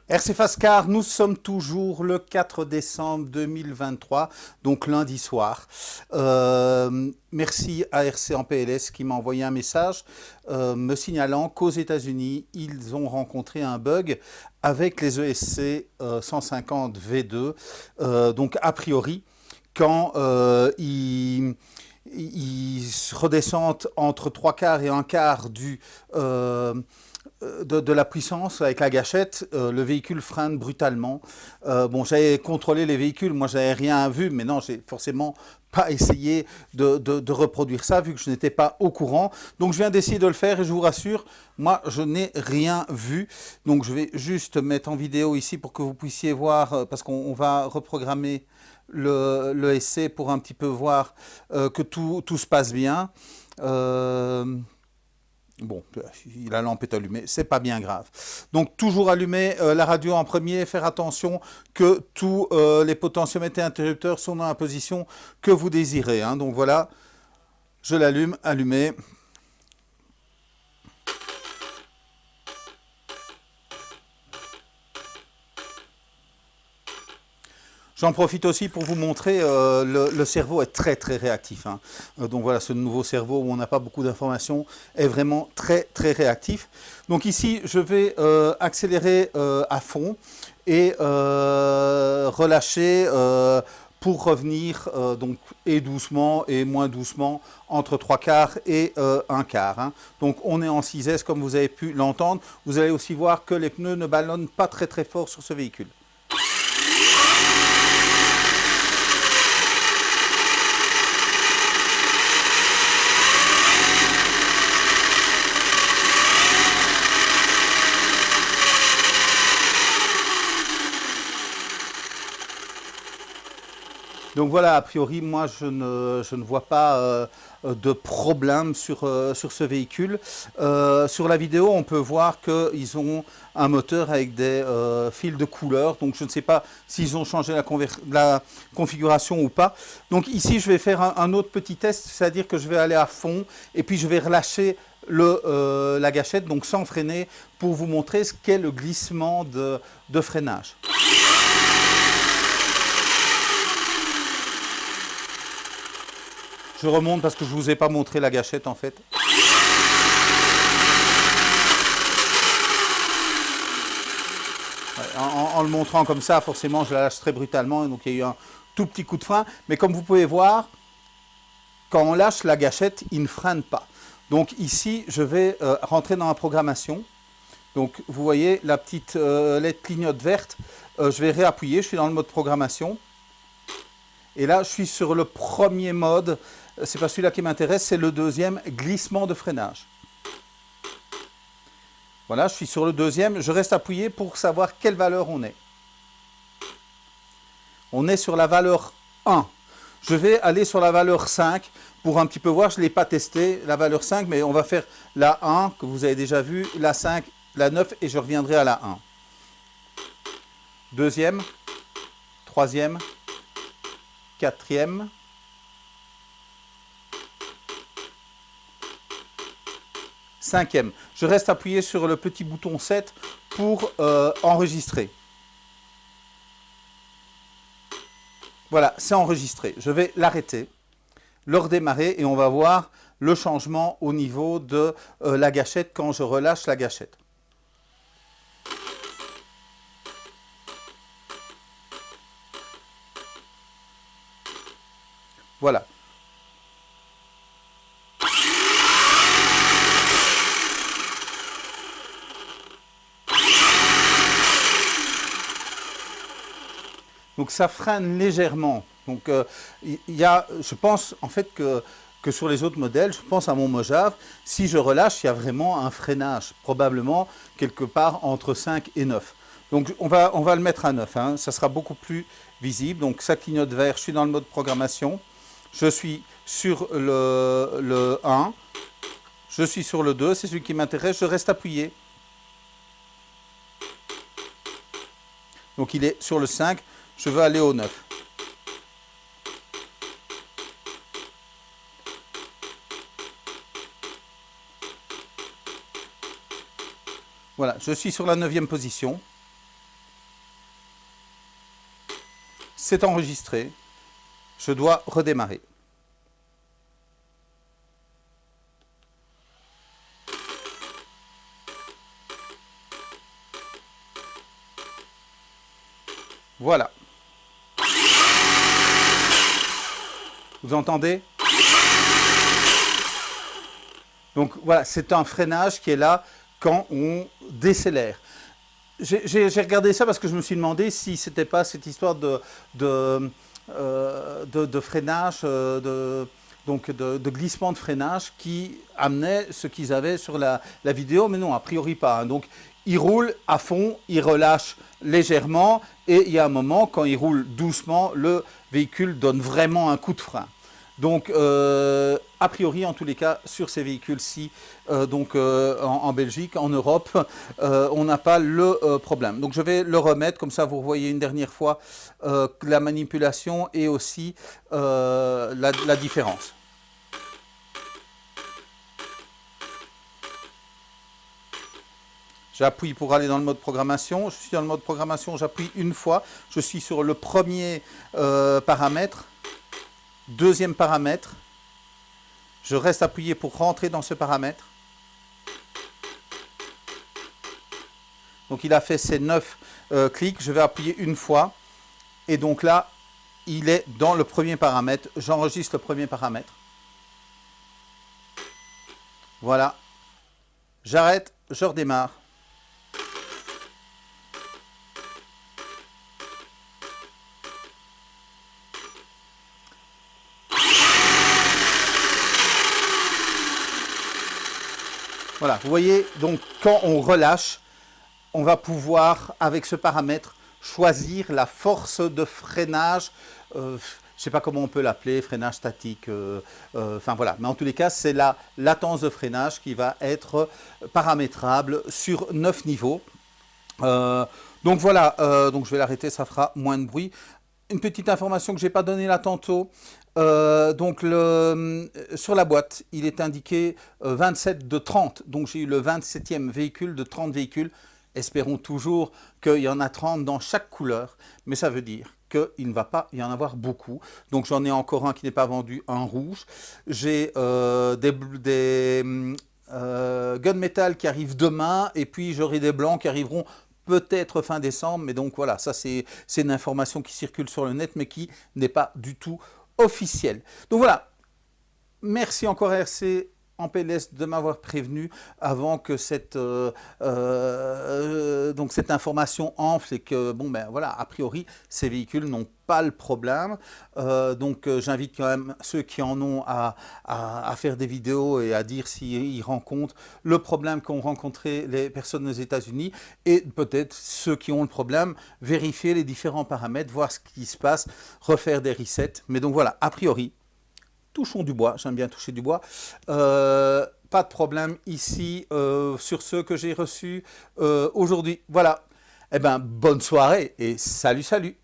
RC Fascar, nous sommes toujours le 4 décembre 2023, donc lundi soir. Merci à RC en PLS qui m'a envoyé un message me signalant qu'aux États-Unis, ils ont rencontré un bug avec les ESC 150 V2. Donc a priori, quand ils redescendent entre 3 quarts et un quart de la puissance avec la gâchette, le véhicule freine brutalement. Bon, j'avais contrôlé les véhicules, moi j'avais rien vu, mais non, j'ai forcément pas essayé de reproduire ça vu que je n'étais pas au courant. Donc je viens d'essayer de le faire et je vous rassure, moi je n'ai rien vu. Donc je vais juste mettre en vidéo ici pour que vous puissiez voir, parce qu'on va reprogrammer le essai pour un petit peu voir que tout se passe bien. Bon, la lampe est allumée, c'est pas bien grave. Donc toujours allumer la radio en premier, faire attention que tous les potentiomètres et interrupteurs sont dans la position que vous désirez. Hein. Donc voilà, je l'allume, allumé. J'en profite aussi pour vous montrer, le cerveau est très très réactif. Hein. Donc voilà, ce nouveau cerveau où on n'a pas beaucoup d'informations est vraiment très très réactif. Donc ici, je vais accélérer à fond et relâcher pour revenir donc et doucement et moins doucement entre 3 quarts et 1 quart. Hein. Donc on est en 6S comme vous avez pu l'entendre. Vous allez aussi voir que les pneus ne ballonnent pas très très fort sur ce véhicule. Donc voilà, a priori, moi, je ne vois pas de problème sur ce véhicule. Sur la vidéo, on peut voir qu'ils ont un moteur avec des fils de couleur. Donc je ne sais pas s'ils ont changé la configuration ou pas. Donc ici, je vais faire un autre petit test, c'est-à-dire que je vais aller à fond et puis je vais relâcher la gâchette, donc sans freiner, pour vous montrer ce qu'est le glissement de freinage. Je remonte parce que je ne vous ai pas montré la gâchette en fait. En le montrant comme ça, forcément, je la lâche très brutalement. Donc il y a eu un tout petit coup de frein. Mais comme vous pouvez voir, quand on lâche la gâchette, il ne freine pas. Donc ici, je vais rentrer dans la programmation. Donc vous voyez la petite LED clignote verte. Je vais réappuyer, je suis dans le mode programmation. Et là, je suis sur le premier mode. C'est pas celui-là qui m'intéresse, c'est le deuxième, glissement de freinage. Voilà, je suis sur le deuxième. Je reste appuyé pour savoir quelle valeur on est. On est sur la valeur 1. Je vais aller sur la valeur 5 pour un petit peu voir. Je ne l'ai pas testé, la valeur 5, mais on va faire la 1 que vous avez déjà vu, la 5, la 9 et je reviendrai à la 1. Deuxième, troisième, quatrième. Cinquième. Je reste appuyé sur le petit bouton 7 pour enregistrer. Voilà, c'est enregistré. Je vais l'arrêter, le redémarrer et on va voir le changement au niveau de la gâchette quand je relâche la gâchette. Voilà. Donc ça freine légèrement. Donc je pense en fait que sur les autres modèles, je pense à mon Mojave, si je relâche, il y a vraiment un freinage, probablement quelque part entre 5 et 9. Donc on va le mettre à 9, hein, ça sera beaucoup plus visible. Donc ça clignote vert, je suis dans le mode programmation, je suis sur le 1, je suis sur le 2, c'est celui qui m'intéresse, je reste appuyé. Donc il est sur le 5, je veux aller au 9. Voilà, je suis sur la 9e position. c'est enregistré. Je dois redémarrer. Voilà. Vous entendez? Donc voilà, c'est un freinage qui est là quand on décélère. J'ai regardé ça parce que je me suis demandé si c'était pas cette histoire de freinage, de glissement de freinage qui amenait ce qu'ils avaient sur la vidéo, mais non, a priori pas. Hein. Donc il roule à fond, il relâche légèrement, et il y a un moment, quand il roule doucement, le véhicule donne vraiment un coup de frein. Donc, a priori, en tous les cas, sur ces véhicules-ci, en Belgique, en Europe, on n'a pas le problème. Donc, je vais le remettre, comme ça, vous voyez une dernière fois la manipulation et aussi la différence. J'appuie pour aller dans le mode programmation. Je suis dans le mode programmation, j'appuie une fois. Je suis sur le premier paramètre. Deuxième paramètre, je reste appuyé pour rentrer dans ce paramètre. Donc il a fait ses 9 clics, je vais appuyer une fois. Et donc là, il est dans le premier paramètre. J'enregistre le premier paramètre. Voilà. J'arrête, je redémarre. Voilà, vous voyez, donc quand on relâche, on va pouvoir, avec ce paramètre, choisir la force de freinage. Je ne sais pas comment on peut l'appeler, freinage statique. Enfin voilà, mais en tous les cas, c'est la latence de freinage qui va être paramétrable sur 9 niveaux. Donc voilà, donc je vais l'arrêter, ça fera moins de bruit. Une petite information que je n'ai pas donnée là tantôt. Sur la boîte, il est indiqué 27 de 30. Donc j'ai eu le 27e véhicule de 30 véhicules. Espérons toujours qu'il y en a 30 dans chaque couleur. Mais ça veut dire qu'il ne va pas y en avoir beaucoup. Donc j'en ai encore un qui n'est pas vendu, un rouge. J'ai des gunmetal qui arrivent demain. Et puis j'aurai des blancs qui arriveront peut-être fin décembre, mais donc voilà, ça c'est une information qui circule sur le net, mais qui n'est pas du tout officielle. Donc voilà, merci encore RC en PLS de m'avoir prévenu avant que cette information enfle et que, bon ben voilà, a priori, ces véhicules n'ont pas le problème. J'invite quand même ceux qui en ont à faire des vidéos et à dire s'ils rencontrent le problème qu'ont rencontré les personnes aux États-Unis, et peut-être ceux qui ont le problème, vérifier les différents paramètres, voir ce qui se passe, refaire des resets. Mais donc voilà, a priori, touchons du bois, j'aime bien toucher du bois. Pas de problème ici sur ceux que j'ai reçus aujourd'hui. Voilà. Eh bien, bonne soirée et salut, salut.